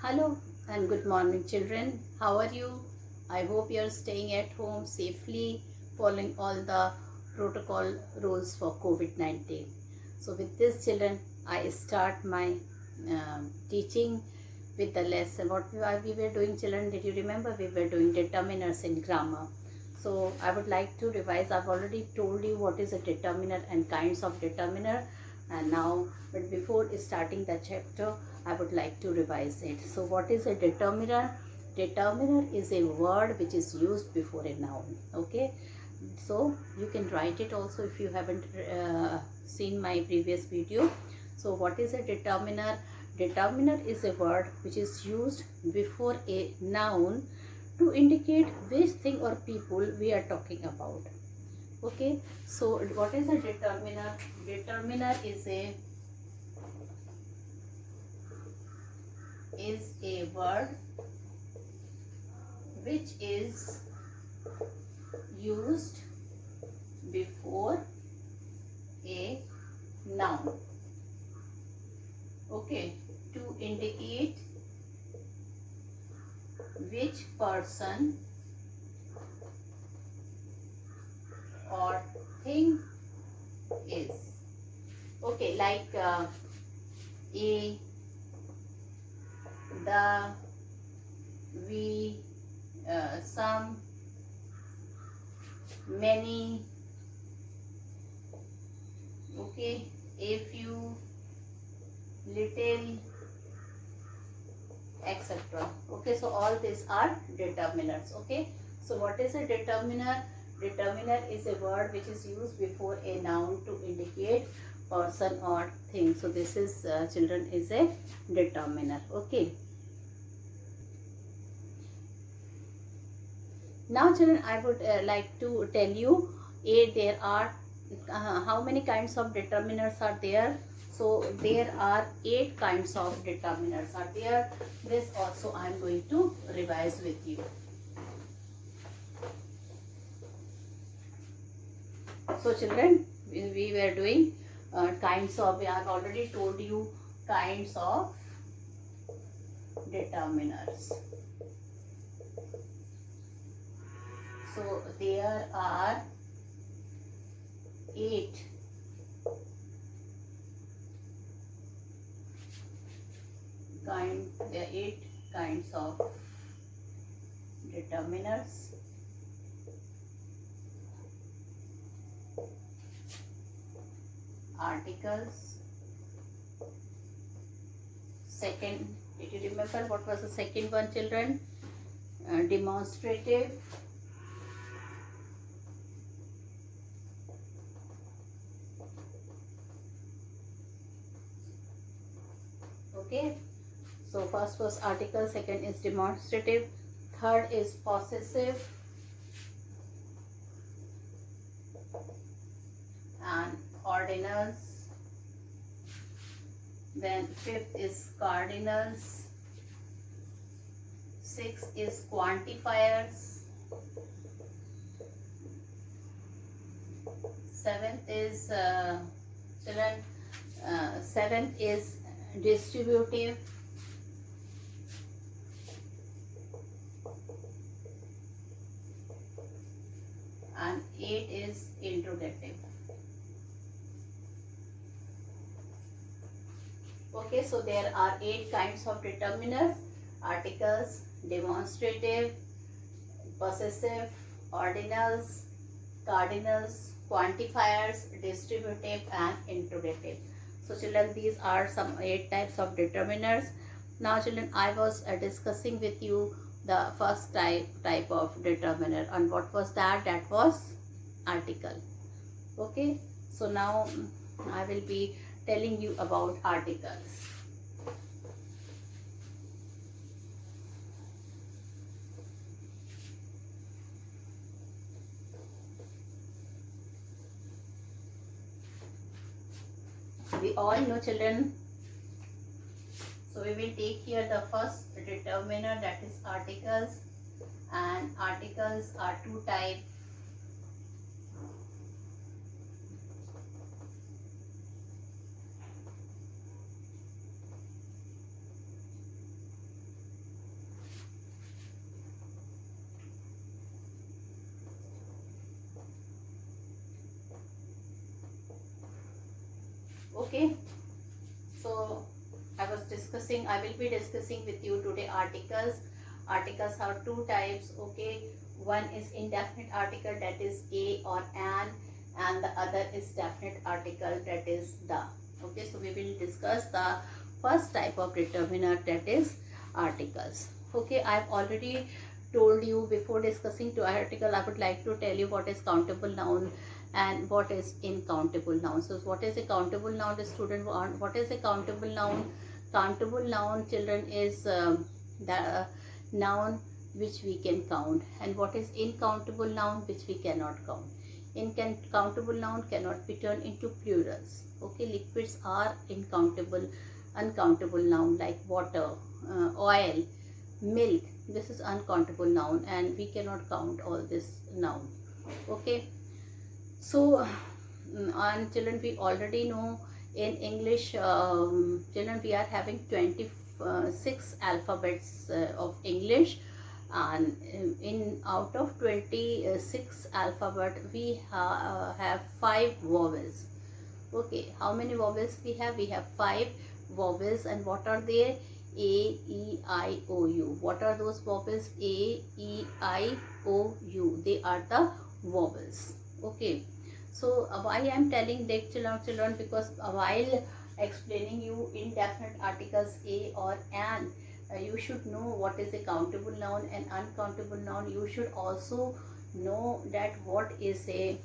Hello and good morning, children. How are you? I hope you are staying at home safely, following all the protocol rules for COVID-19. So, with this, children, I start my teaching with the lesson. What we were doing, children, did you remember? We were doing determiners in grammar. So, I would like to revise. I've already told you what is a determiner and kinds of determiner. And now, but before starting the chapter, I would like to revise it. So what is a determiner? Determiner is a word which is used before a noun. Okay, so you can write it also if you haven't seen my previous video. So what is a determiner? Determiner is a word which is used before a noun to indicate which thing or people we are talking about. Okay, so what is a determiner? Determiner is a word which is used before a noun, okay, to indicate which person or thing is, okay, like a, the, we, some, many, okay, a few, little, etc. Okay, so all these are determiners. Okay, so what is a determiner? Determiner is a word which is used before a noun to indicate person or thing. So this is children is a determiner. Okay, now children, I would like to tell you there are how many kinds of determiners are there. So there are 8 kinds of determiners are there. This also I am going to revise with you. So children, we were doing kinds of, I have already told you kinds of determiners. So there are 8 kinds of determiners. Articles. Second, did you remember what was the second one, children? Demonstrative. Okay, so first was article, second is demonstrative, third is possessive, and ordinals. Then fifth is cardinals, sixth is quantifiers, seventh is seventh is distributive, and 8 is interrogative. Okay, so there are 8 kinds of determiners: articles, demonstrative, possessive, ordinals, cardinals, quantifiers, distributive, and interrogative. So children, these are some 8 types of determiners. Now children, I was discussing with you the first type of determiner, and what was that? That was article. Okay, so now I will be telling you about articles. We all know, children, so we will take here the first determiner, that is articles, and articles are 2 types. Okay, so I will be discussing with you today articles. Articles have two types. Okay, one is indefinite article, that is a or an, and the other is definite article, that is the. Okay, so we will discuss the first type of determiner, that is articles. Okay, I have already told you before discussing to article. I would like to tell you what is countable noun and what is incountable noun. So what is a countable noun? The student want, what is a countable noun? Countable noun, children, is the noun which we can count, and what is incountable noun, which we cannot count. Incountable noun cannot be turned into plurals. Okay, liquids are uncountable noun, like water, oil, milk. This is uncountable noun, and we cannot count all this noun. Okay, so and children, we already know in English, children, we are having 26 alphabets of English, and in out of 26 alphabet we have 5 vowels. Okay, how many vowels we have? We have 5 vowels, and what are they? A, E, I, O, U. What are those vowels? A, E, I, O, U. They are the vowels. Okay, so why I am telling that, children, because while explaining you indefinite articles a or an, you should know what is a countable noun and uncountable noun. You should also know that what is a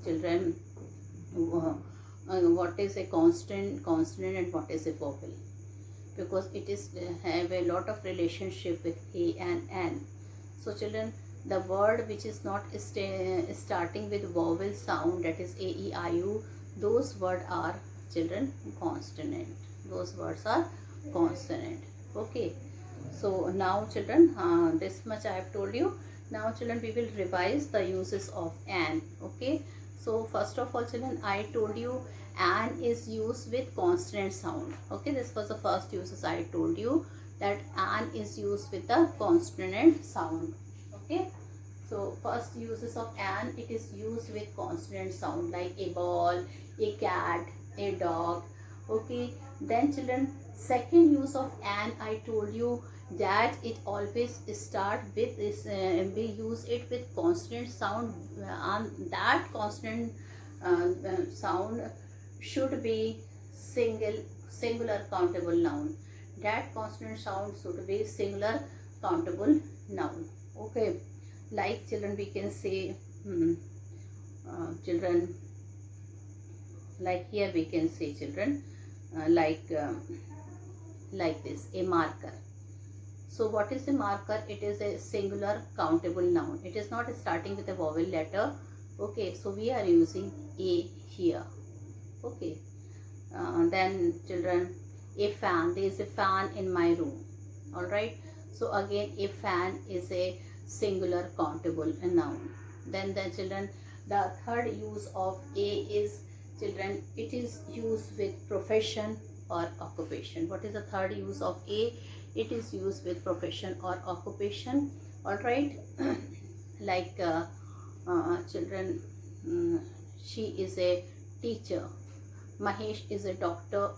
children, what is a consonant and what is a vowel, because it is have a lot of relationship with a and an. So children, the word which is not starting with vowel sound, that is a, e, I, u, those words are, children, consonant. Those words are consonant. Okay, so now children, this much I have told you. Now children, we will revise the uses of an. Okay, so first of all, children, I told you an is used with consonant sound. Okay, this was the first uses I told you, that an is used with the consonant sound. Okay, so first uses of an, it is used with consonant sound, like a ball, a cat, a dog. Okay, then children, second use of an, I told you that it always start with this, we use it with consonant sound, and that consonant sound should be singular countable noun. That consonant sound should be singular countable noun. Okay, like children, we can say children, like here we can say, children, like this, a marker. So what is a marker? It is a singular countable noun. It is not starting with a vowel letter. Okay, so we are using a here. Okay, then children, a fan. There is a fan in my room. All right, so again, a fan is a singular countable noun. Then the children, the third use of a is, children, it is used with profession or occupation. What is the third use of a? It is used with profession or occupation. All right, like children, she is a teacher. Mahesh is a doctor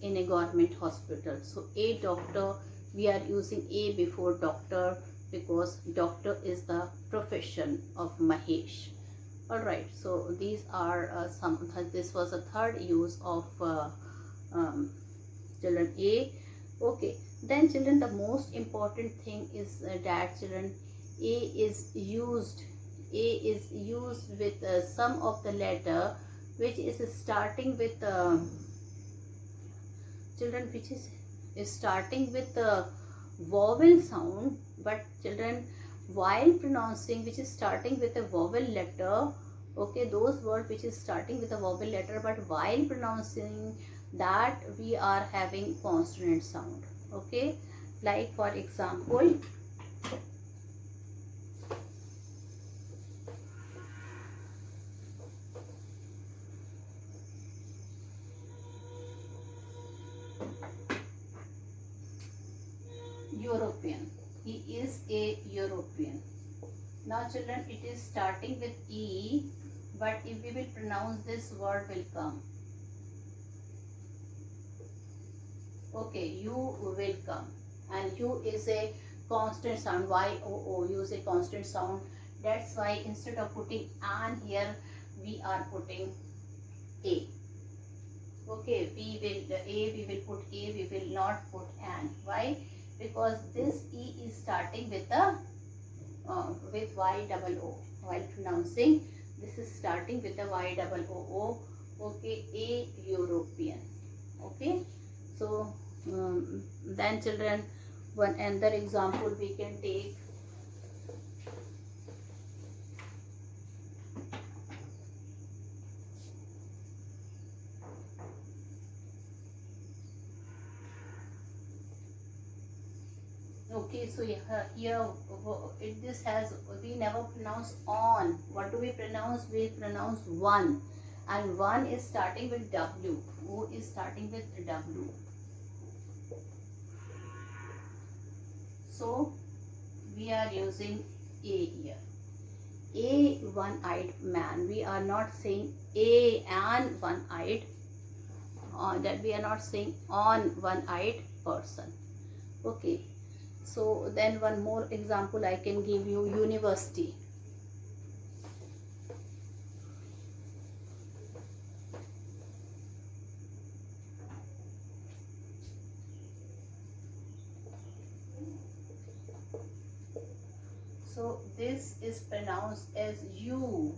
in a government hospital. So a doctor, we are using a before doctor, because doctor is the profession of Mahesh. All right, so these are this was a third use of children, a. Okay, then children, the most important thing is that, children, a is used with some of the letter which is starting with children, which is starting with the vowel sound, but children, while pronouncing, which is starting with a vowel letter. Okay, those words which is starting with a vowel letter, but while pronouncing that, we are having consonant sound. Okay, like for example, European. He is a European. Now children, it is starting with E, but if we will pronounce, this word will come. Okay, you will come, and you is a constant sound. Y-O-O, use a constant sound. That's why instead of putting an here, we are putting a. Okay, we will put a, we will not put an. Why? Because this e is starting with the with y double o. While pronouncing, this is starting with the y double o o. Okay, a European. Okay, so then children, one another example we can take. Okay, so this has, we never pronounce on. What do we pronounce? We pronounce one, and one is starting with W. O is starting with W. So we are using a here. A one-eyed man. We are not saying a and one-eyed. That we are not saying on one-eyed person. Okay. So then one more example I can give you, university. So this is pronounced as U.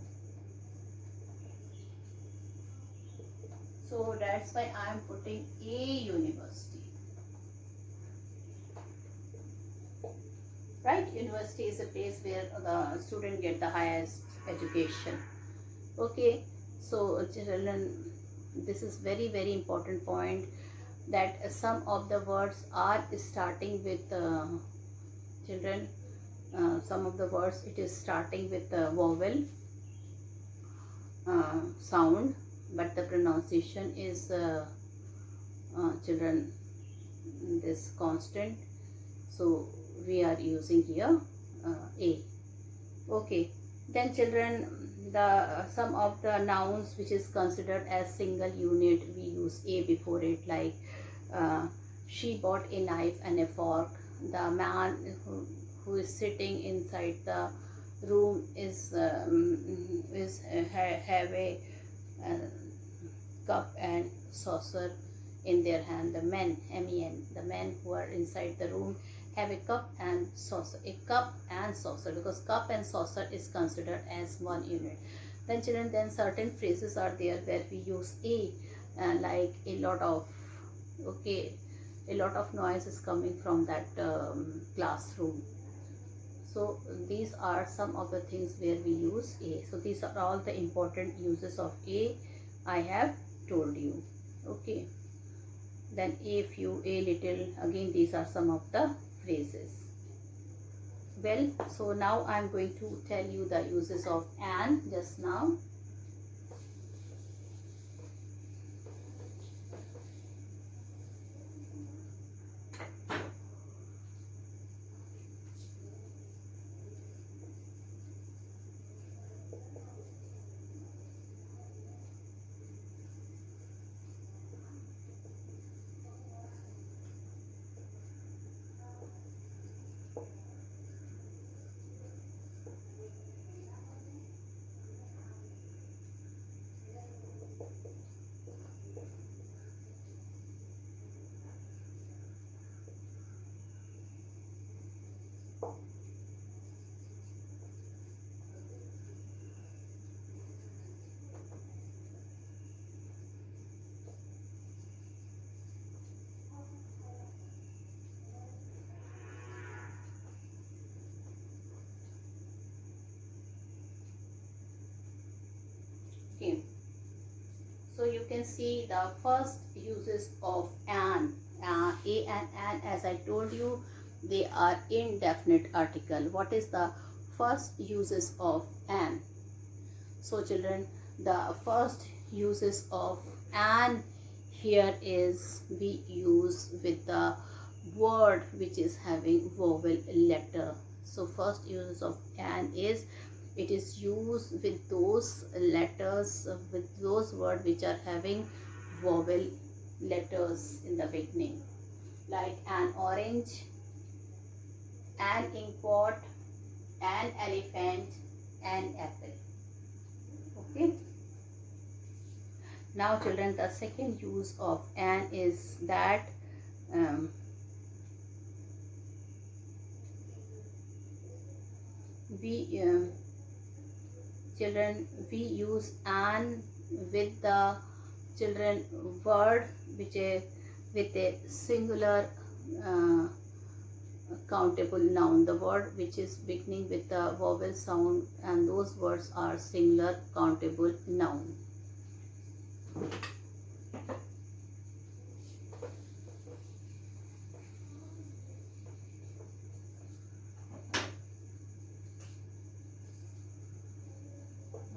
So that's why I am putting a university. Right? University is a place where the student get the highest education. Okay, so children, this is very important point, that some of the words are starting with children, some of the words it is starting with the vowel sound, but the pronunciation is children, this constant. So we are using here a. Okay, then children, the some of the nouns which is considered as single unit, we use a before it, like she bought a knife and a fork. The man who is sitting inside the room is have a cup and saucer in their hand. The men, men, the men who are inside the room have a cup and saucer. A cup and saucer, because cup and saucer is considered as one unit. Then children, then certain phrases are there where we use a, like a lot of, okay, a lot of noise is coming from that classroom. So these are some of the things where we use a. So these are all the important uses of a I have told you. Okay, then a few, a little, again these are some of the phrases. Well, so now I am going to tell you the uses of an just now. Okay, so you can see the first uses of an. A and an, as I told you, they are indefinite article. What is the first uses of an? So children, the first uses of an here is we use with the word which is having vowel letter. So first uses of an is, it is used with those letters, with those words which are having vowel letters in the beginning. like an orange, an inkpot, an elephant, an apple. Okay. Now children, the second use of an is that we use an with the children word which is with a singular countable noun, the word which is beginning with the vowel sound, and those words are singular countable noun.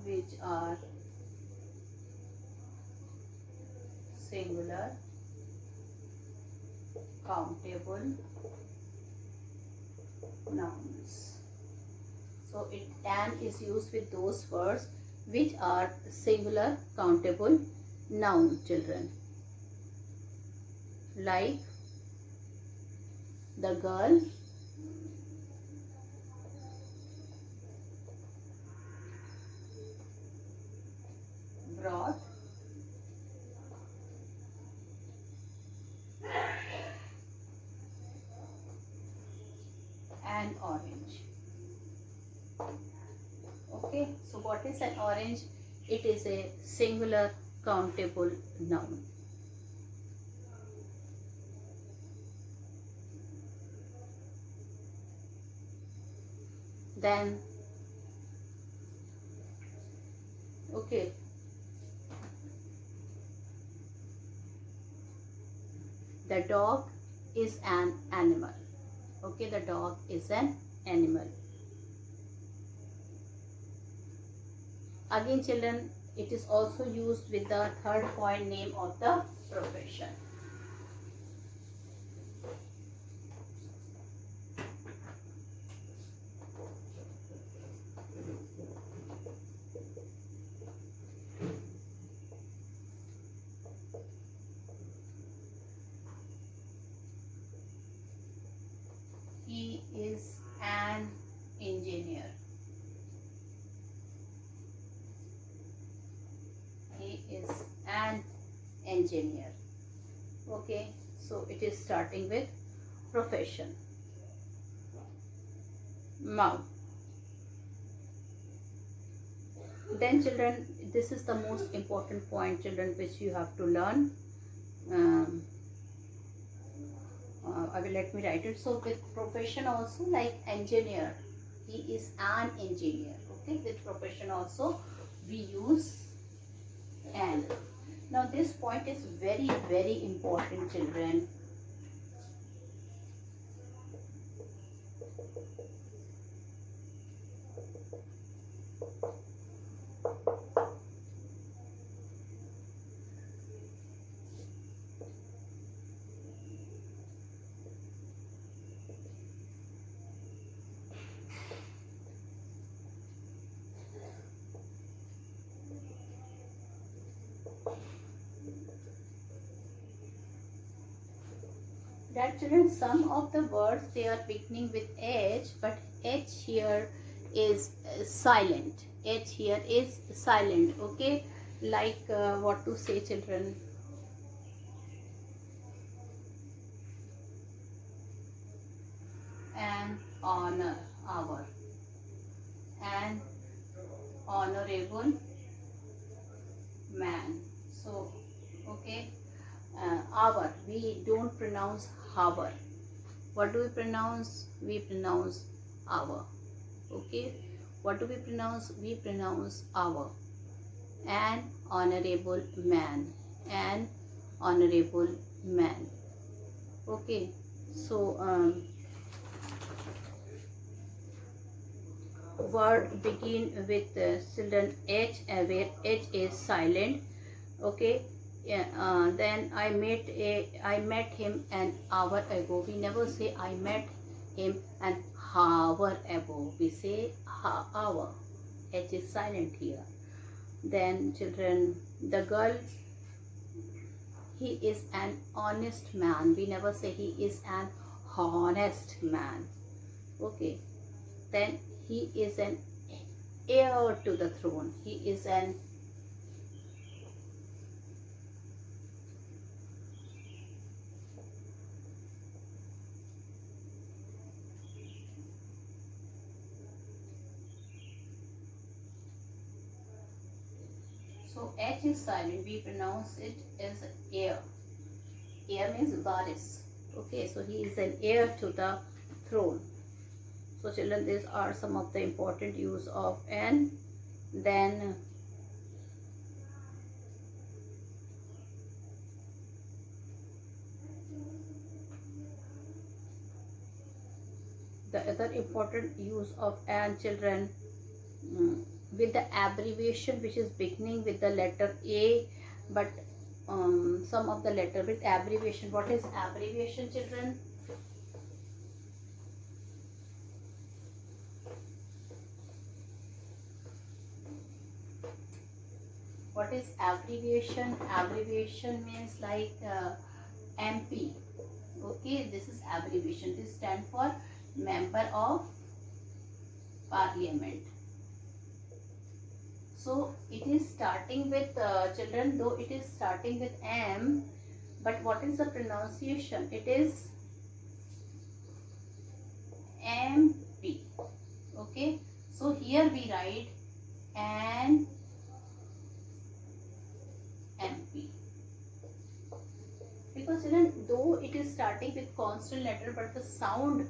Which are singular countable nouns. So an is used with those words which are singular countable noun, children, like the girl, brought, an orange. Okay, so what is an orange? It is a singular countable noun. Then, okay, the dog is an animal. Okay, the dog is an animal. Again children, it is also used with the third point, name of the profession. He is an engineer. He is an engineer. Okay, so it is starting with profession. Now, then children, this is the most important point, children, which you have to learn. Let me write it. So with profession also, like engineer, he is an engineer. Okay, with profession also we use an. Now this point is very, very important, children. That children, some of the words they are beginning with H, but H here is silent. H here is silent. Okay, like what to say, children? An honor, our, an honorable man. So okay, our, we don't pronounce our. What do we pronounce? We pronounce our. Okay, what do we pronounce? We pronounce our. An honorable man, an honorable man. Okay, so word begin with children H, where H is silent. Okay, yeah, then I met him an hour ago. We never say I met him an hour ago. We say hour. H is silent here. Then children, the girl he is an honest man. We never say he is an honest man. Okay, then he is an heir to the throne. He is an so H is silent. We pronounce it as heir. Heir means varis. Okay, so he is an heir to the throne. So children, these are some of the important use of an. Then the other important use of an, children, with the abbreviation which is beginning with the letter A, but some of the letter with abbreviation. What is abbreviation, children? What is abbreviation? Abbreviation means like MP. Okay, this is abbreviation. This stands for Member of Parliament. So it is starting with children, though it is starting with M, but what is the pronunciation? It is MP. Okay, so here we write an MP, because children, though it is starting with consonant letter, but the sound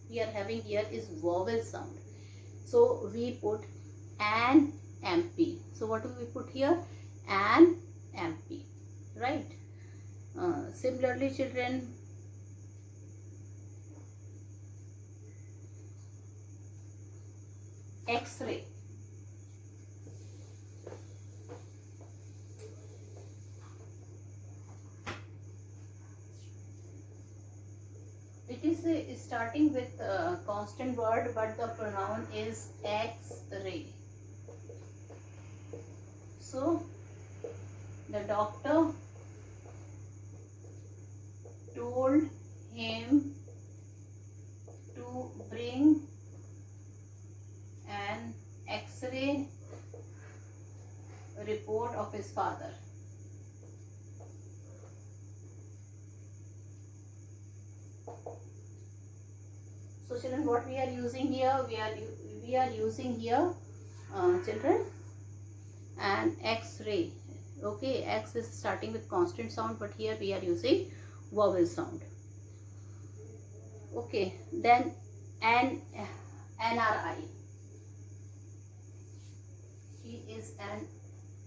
we are having here is vowel sound, so we put an MP. So what do we put here? An MP, right? Similarly, children, X-ray. It is starting with a constant word, but the pronoun is X-ray. So the doctor told him to bring an X-ray report of his father. So children, what we are using here? We are using here, children, an X-ray. Okay, X is starting with constant sound, but here we are using vowel sound. Okay, then an NRI. He is an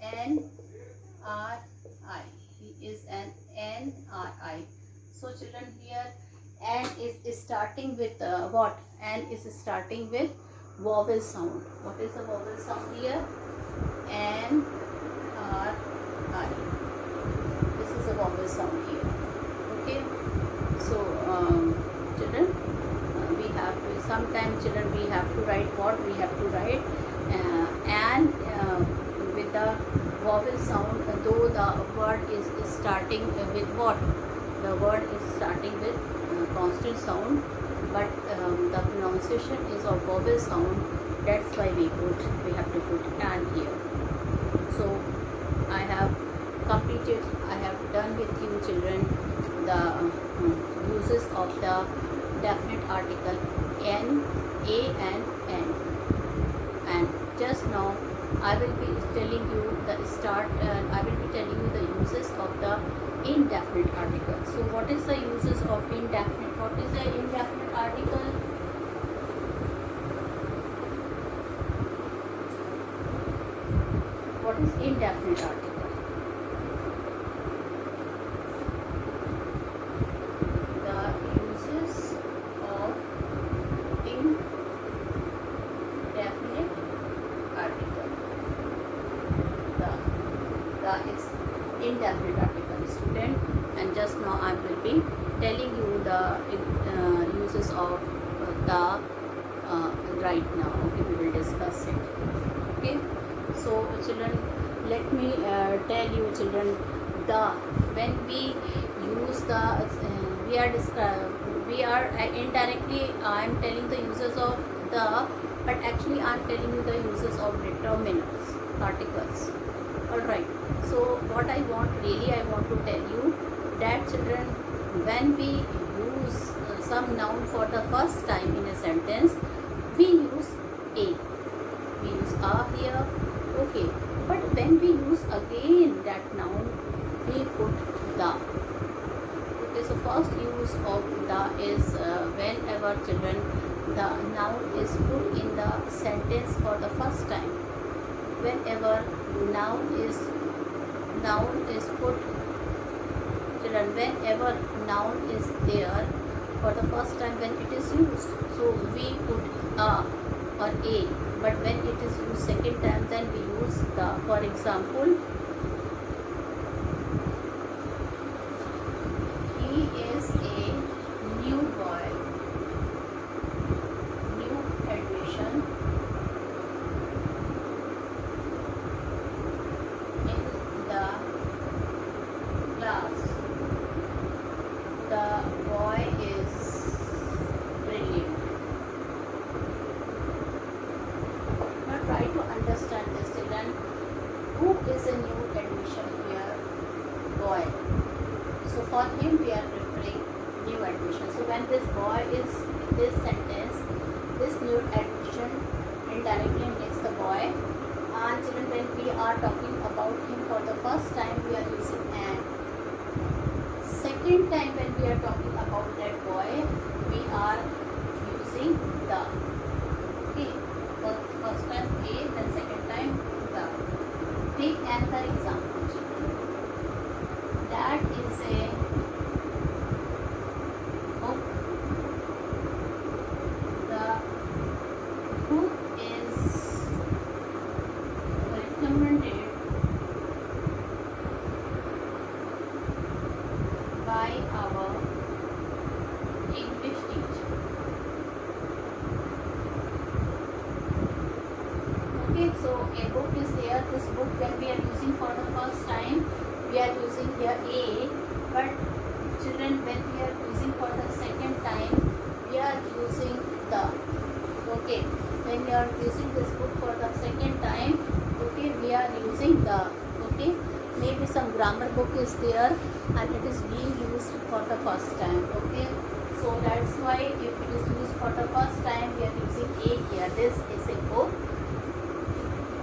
NRI. He is an NRI. So children, here N is starting with what? N is starting with vowel sound. What is the vowel sound here? N R I. This is a vowel sound here. Okay. So children, we have to, sometimes children we have to write what? We have to write and with the vowel sound, though the word is starting with what? The word is starting with constant sound, but the pronunciation is of vowel sound. That's why we have to put an here. So I have completed, I have done with you children the uses of the definite article N, A and N, and just now I will be telling you the I will be telling you the uses of the indefinite article. So what is the uses of indefinite? What is the indefinite article? What is indefinite article? The uses of indefinite article. The is indefinite article, student, and just now I will be telling you the uses of the right now. Okay, we will discuss it. Okay, so children, let me tell you children the, when we use the, we are indirectly I am telling the uses of the, but actually I am telling you the uses of determiners, articles. Alright, so what I want to tell you that children, when we use some noun for the first time in a sentence, we use a, we use a here, okay, but when we use again that noun, we put the. Okay, so first use of the is whenever children the noun is put in the sentence for the first time. Whenever noun is put, children, whenever noun is there for the first time when it is used, so we put a or a, but when it is used second time, then we use the. For example, he is a new boy, new admission in the class. The boy is brilliant. Now try to understand this, children. Who is a new admission here? Boy. So for him we are referring new admission. So when this boy is in this sentence, this new admission indirectly makes the boy. And children, when we are talking about him for the first time, we are using an. Second time when we are talking about that boy, we are using the. Okay, first time a, then second time the. Take another example, children. That is a book. The book is recommended by our English teacher. Okay, so a book is there. This book, when we are using for the first time, we are using here a, but children, when we are using for the second time, we are using the. Okay, when we are using this book for the second time, okay, we are using the. Okay, maybe some grammar book is there and it is being used for the first time. Okay, so that's why if it is used for the first time, we are using a here. This is a book.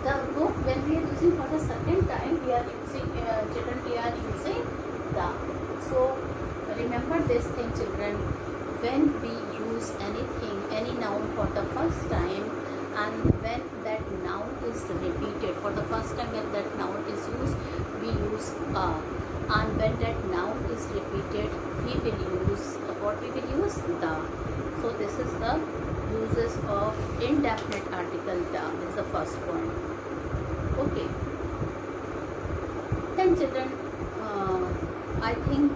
The book, when we are using for the second time, we are using children, we are using the. So remember this thing, children. When we use anything, any noun for the first time, and when that noun is repeated for the first time, when that noun is used, we use a. And when that noun is repeated, we will use what we will use the. So this is the uses of indefinite article the. This is the first point. Okay. Then children, I think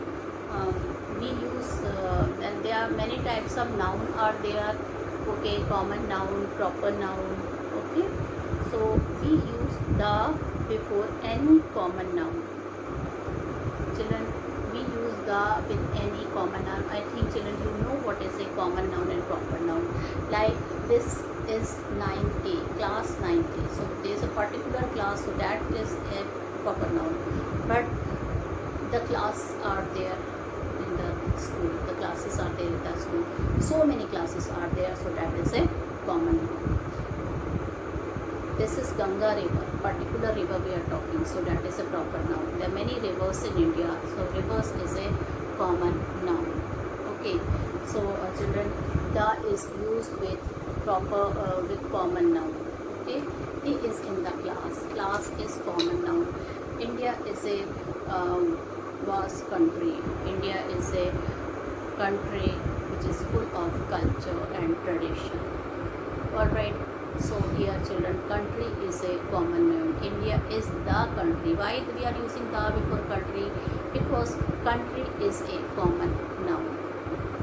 we use and there are many types of noun are there. Okay, common noun, proper noun. Okay, so we use the before any common noun. Children, we use the with any common noun. I think children, you know what is a common noun and proper noun. Like this is 9A, class 9A. So there is a particular class, so that is a proper noun. But the class are there in the school. The classes are there in the school. So many classes are there, so that is a common noun. This is Ganga river, particular river we are talking, so that is a proper noun. There are many rivers in India, so rivers is a common noun. Okay, so children, the is used with proper with common noun. Okay, he is in the class. Class is common noun. India is a vast country. India is a country which is full of culture and tradition. Alright, so here children, country is a common noun. India is the country. Why we are using the before country? Because country is a common noun.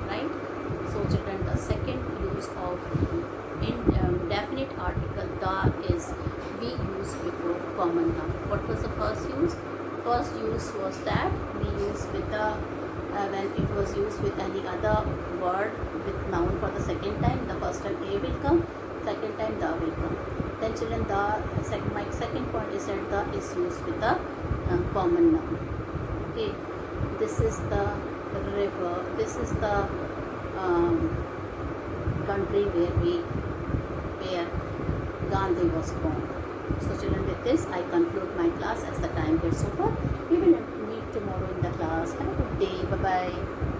Right? So children, the second use of indefinite article the is we use before common noun. What was the first use? first use was that we used with the when it was used with any other word with noun for the second time. The first time a will come, second time the will come. Then children, my second point is that the is used with the common noun. Okay, this is the river, this is the country where Gandhi was born. So children, with this I conclude my class as the time gets over. We will meet tomorrow in the class. Have a good day. Bye bye.